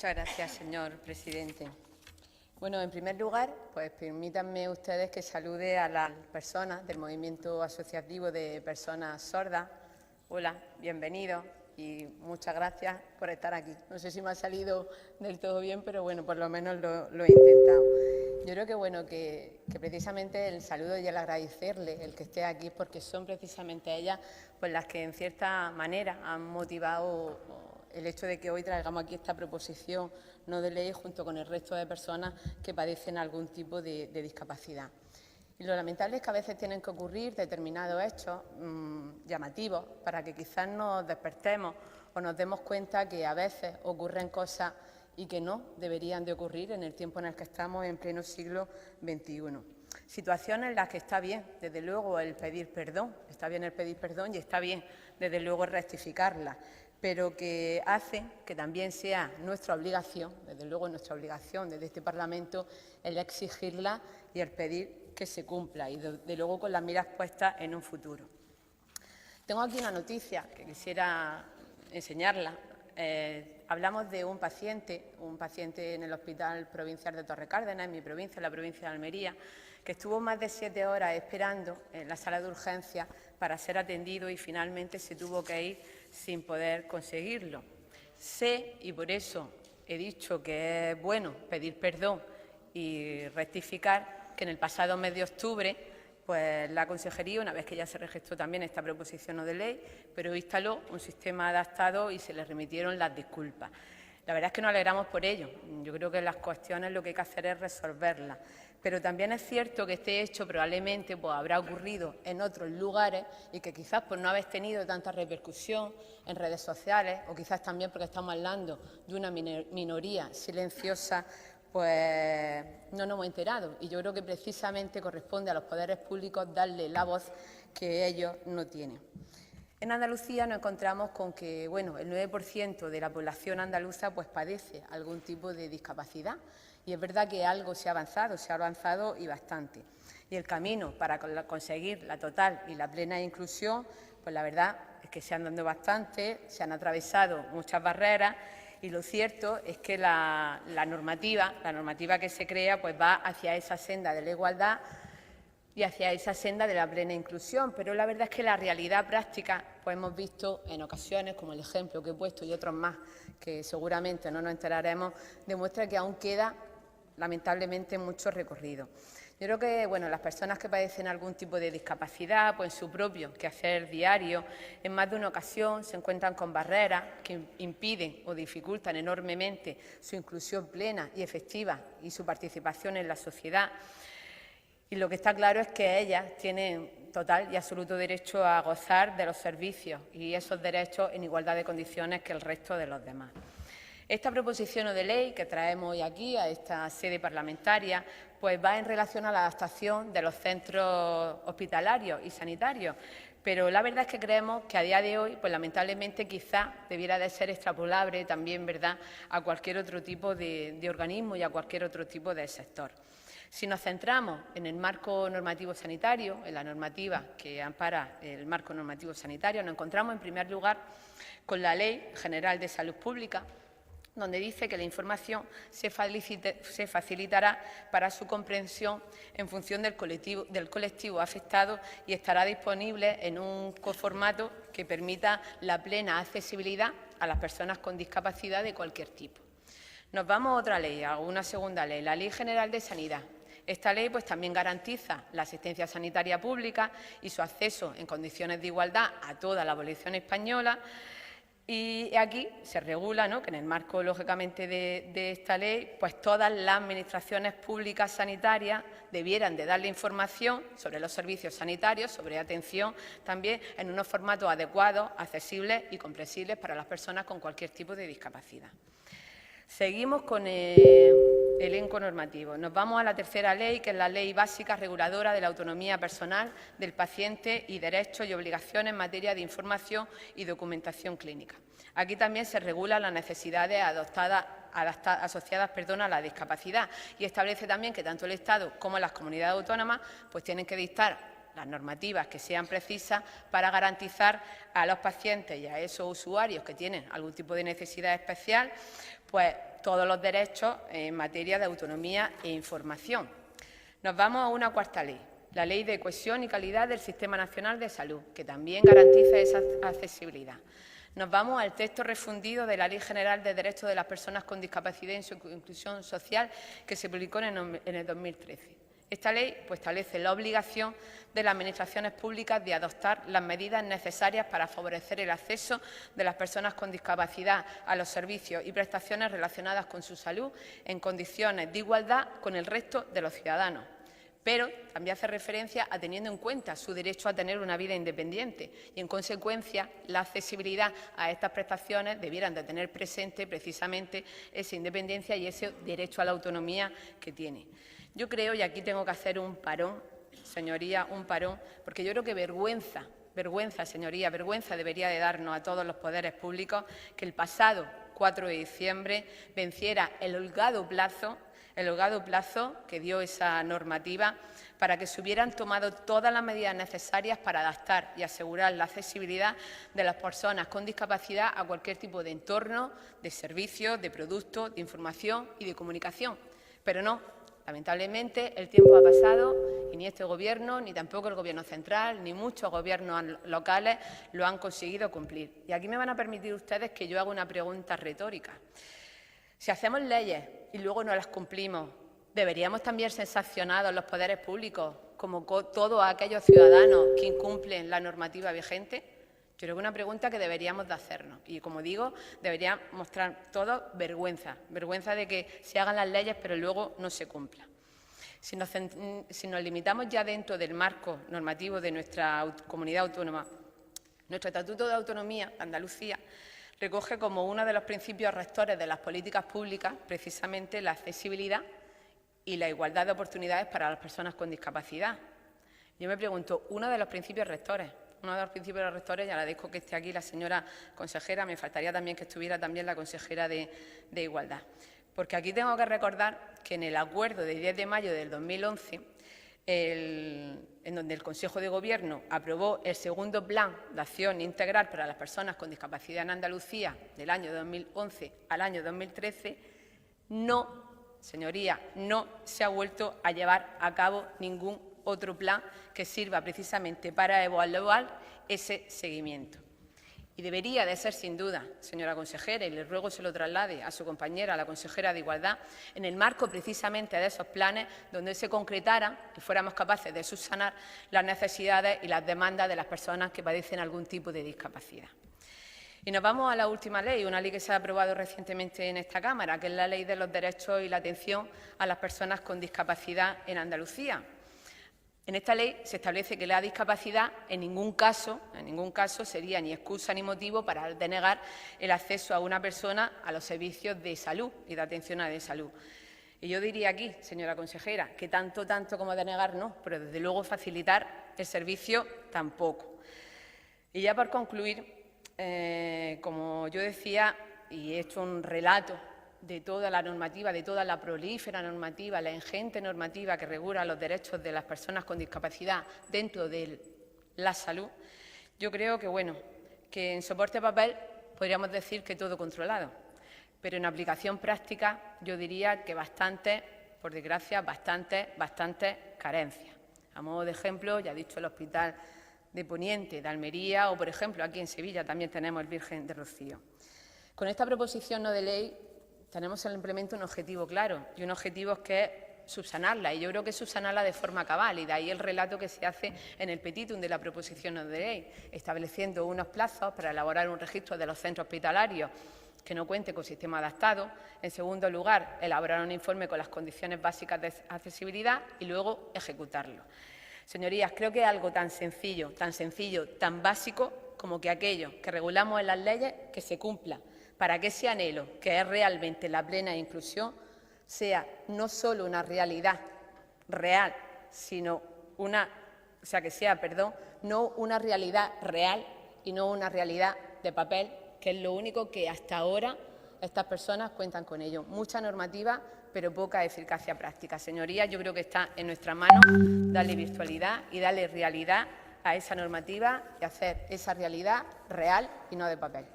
Muchas gracias, señor presidente. Bueno, en primer lugar, pues permítanme ustedes que salude a las personas del Movimiento Asociativo de Personas Sordas. Hola, bienvenidos y muchas gracias por estar aquí. No sé si me ha salido del todo bien, pero bueno, por lo menos lo he intentado. Yo creo que bueno, que precisamente el saludo y el agradecerle el que esté aquí es porque son precisamente ellas pues las que en cierta manera han motivado el hecho de que hoy traigamos aquí esta proposición no de ley junto con el resto de personas que padecen algún tipo de discapacidad. Y lo lamentable es que a veces tienen que ocurrir determinados hechos llamativos para que quizás nos despertemos o nos demos cuenta que a veces ocurren cosas y que no deberían de ocurrir en el tiempo en el que estamos en pleno siglo XXI. Situaciones en las que está bien, desde luego, el pedir perdón, está bien el pedir perdón y está bien, desde luego, rectificarla, pero que hace que también sea nuestra obligación, desde luego nuestra obligación desde este Parlamento, el exigirla y el pedir que se cumpla y, desde luego, con las miras puestas en un futuro. Tengo aquí una noticia que quisiera enseñarla. Hablamos de un paciente en el Hospital Provincial de Torrecárdenas, en mi provincia, en la provincia de Almería, que estuvo más de 7 horas esperando en la sala de urgencias para ser atendido y finalmente se tuvo que ir sin poder conseguirlo. Sé, y por eso he dicho que es bueno pedir perdón y rectificar, que en el pasado mes de octubre pues la Consejería, una vez que ya se registró también esta proposición no de ley, pero instaló un sistema adaptado y se le remitieron las disculpas. La verdad es que nos alegramos por ello. Yo creo que las cuestiones lo que hay que hacer es resolverlas. Pero también es cierto que este hecho probablemente habrá ocurrido en otros lugares y que quizás por no haber tenido tanta repercusión en redes sociales o quizás también porque estamos hablando de una minoría silenciosa, pues no nos hemos enterado. Y yo creo que precisamente corresponde a los poderes públicos darle la voz que ellos no tienen. En Andalucía nos encontramos con que el 9% de la población andaluza pues padece algún tipo de discapacidad. Y es verdad que algo se ha avanzado y bastante. Y el camino para conseguir la total y la plena inclusión, pues la verdad es que se han dado bastante, se han atravesado muchas barreras y lo cierto es que la normativa que se crea pues va hacia esa senda de la igualdad y hacia esa senda de la plena inclusión. Pero la verdad es que la realidad práctica, pues hemos visto en ocasiones, como el ejemplo que he puesto y otros más que seguramente no nos enteraremos, demuestra que aún queda lamentablemente mucho recorrido. Yo creo que las personas que padecen algún tipo de discapacidad, pues en su propio quehacer diario, en más de una ocasión se encuentran con barreras que impiden o dificultan enormemente su inclusión plena y efectiva y su participación en la sociedad. Y lo que está claro es que ellas tienen total y absoluto derecho a gozar de los servicios y esos derechos en igualdad de condiciones que el resto de los demás. Esta proposición no de ley que traemos hoy aquí a esta sede parlamentaria pues va en relación a la adaptación de los centros hospitalarios y sanitarios, pero la verdad es que creemos que a día de hoy, pues lamentablemente quizá debiera de ser extrapolable también, ¿verdad?, a cualquier otro tipo de organismo y a cualquier otro tipo de sector. Si nos centramos en el marco normativo sanitario, en la normativa que ampara el marco normativo sanitario, nos encontramos en primer lugar con la Ley General de Salud Pública, donde dice que la información se facilitará para su comprensión en función del colectivo afectado y estará disponible en un formato que permita la plena accesibilidad a las personas con discapacidad de cualquier tipo. Nos vamos a otra ley, a una segunda ley, la Ley General de Sanidad. Esta ley pues, también garantiza la asistencia sanitaria pública y su acceso en condiciones de igualdad a toda la población española. Y aquí se regula, ¿no?, que en el marco, lógicamente, de esta ley, pues todas las administraciones públicas sanitarias debieran de darle información sobre los servicios sanitarios, sobre atención, también en unos formatos adecuados, accesibles y comprensibles para las personas con cualquier tipo de discapacidad. Seguimos con el elenco normativo. Nos vamos a la tercera ley, que es la Ley Básica Reguladora de la Autonomía Personal del Paciente y Derechos y Obligaciones en materia de información y documentación clínica. Aquí también se regulan las necesidades asociadas a la discapacidad y establece también que tanto el Estado como las comunidades autónomas pues, tienen que dictar las normativas que sean precisas para garantizar a los pacientes y a esos usuarios que tienen algún tipo de necesidad especial pues todos los derechos en materia de autonomía e información. Nos vamos a una cuarta ley, la Ley de Cohesión y Calidad del Sistema Nacional de Salud, que también garantiza esa accesibilidad. Nos vamos al texto refundido de la Ley General de Derechos de las Personas con Discapacidad y su Inclusión Social, que se publicó en el 2013. Esta ley establece la obligación de las administraciones públicas de adoptar las medidas necesarias para favorecer el acceso de las personas con discapacidad a los servicios y prestaciones relacionadas con su salud en condiciones de igualdad con el resto de los ciudadanos. Pero también hace referencia a teniendo en cuenta su derecho a tener una vida independiente y, en consecuencia, la accesibilidad a estas prestaciones debieran de tener presente precisamente esa independencia y ese derecho a la autonomía que tiene. Yo creo, y aquí tengo que hacer un parón, señoría, un parón, porque yo creo que vergüenza, señoría, vergüenza debería de darnos a todos los poderes públicos que el pasado 4 de diciembre venciera el holgado plazo que dio esa normativa para que se hubieran tomado todas las medidas necesarias para adaptar y asegurar la accesibilidad de las personas con discapacidad a cualquier tipo de entorno, de servicios, de productos, de información y de comunicación. Pero no, lamentablemente el tiempo ha pasado y ni este Gobierno, ni tampoco el Gobierno central, ni muchos gobiernos locales lo han conseguido cumplir. Y aquí me van a permitir ustedes que yo haga una pregunta retórica. Si hacemos leyes y luego no las cumplimos, ¿deberíamos también ser sancionados los poderes públicos como todos aquellos ciudadanos que incumplen la normativa vigente? Yo creo que es una pregunta que deberíamos de hacernos y, como digo, debería mostrar todo vergüenza de que se hagan las leyes pero luego no se cumplan. Si nos limitamos ya dentro del marco normativo de nuestra comunidad autónoma, nuestro Estatuto de Autonomía de Andalucía recoge como uno de los principios rectores de las políticas públicas precisamente la accesibilidad y la igualdad de oportunidades para las personas con discapacidad. Yo me pregunto, uno de los principios rectores, y agradezco que esté aquí la señora consejera, me faltaría también que estuviera también la consejera de Igualdad. Porque aquí tengo que recordar que en el acuerdo de 10 de mayo del 2011, en donde el Consejo de Gobierno aprobó el segundo Plan de Acción Integral para las Personas con Discapacidad en Andalucía del año 2011 al año 2013, no, señoría, no se ha vuelto a llevar a cabo ningún otro plan que sirva precisamente para evaluar ese seguimiento. Y debería de ser, sin duda, señora consejera, y le ruego se lo traslade a su compañera, la consejera de Igualdad, en el marco precisamente de esos planes donde se concretaran y fuéramos capaces de subsanar las necesidades y las demandas de las personas que padecen algún tipo de discapacidad. Y nos vamos a la última ley, una ley que se ha aprobado recientemente en esta Cámara, que es la Ley de los Derechos y la Atención a las Personas con Discapacidad en Andalucía. En esta ley se establece que la discapacidad en ningún caso sería ni excusa ni motivo para denegar el acceso a una persona a los servicios de salud y de atención a la salud. Y yo diría aquí, señora consejera, que tanto como denegar no, pero desde luego facilitar el servicio tampoco. Y ya por concluir, como yo decía, y he hecho un relato de toda la normativa, de toda la prolífera normativa, la ingente normativa que regula los derechos de las personas con discapacidad dentro de la salud, yo creo que en soporte papel podríamos decir que todo controlado, pero en aplicación práctica yo diría que por desgracia, bastantes carencias. A modo de ejemplo, ya he dicho el Hospital de Poniente, de Almería, o por ejemplo aquí en Sevilla también tenemos el Virgen de Rocío. Con esta proposición no de ley tenemos simplemente un objetivo claro, y un objetivo es que es subsanarla, y yo creo que subsanarla de forma cabal, y de ahí el relato que se hace en el petitum de la proposición no de ley, estableciendo unos plazos para elaborar un registro de los centros hospitalarios que no cuente con sistema adaptado. En segundo lugar, elaborar un informe con las condiciones básicas de accesibilidad y luego ejecutarlo. Señorías, creo que es algo tan sencillo, tan básico como que aquello que regulamos en las leyes que se cumpla, para que ese anhelo, que es realmente la plena inclusión, sea no solo una realidad real, sino no una realidad real y no una realidad de papel, que es lo único que hasta ahora estas personas cuentan con ello. Mucha normativa, pero poca eficacia práctica. Señorías, yo creo que está en nuestras manos darle virtualidad y darle realidad a esa normativa y hacer esa realidad real y no de papel.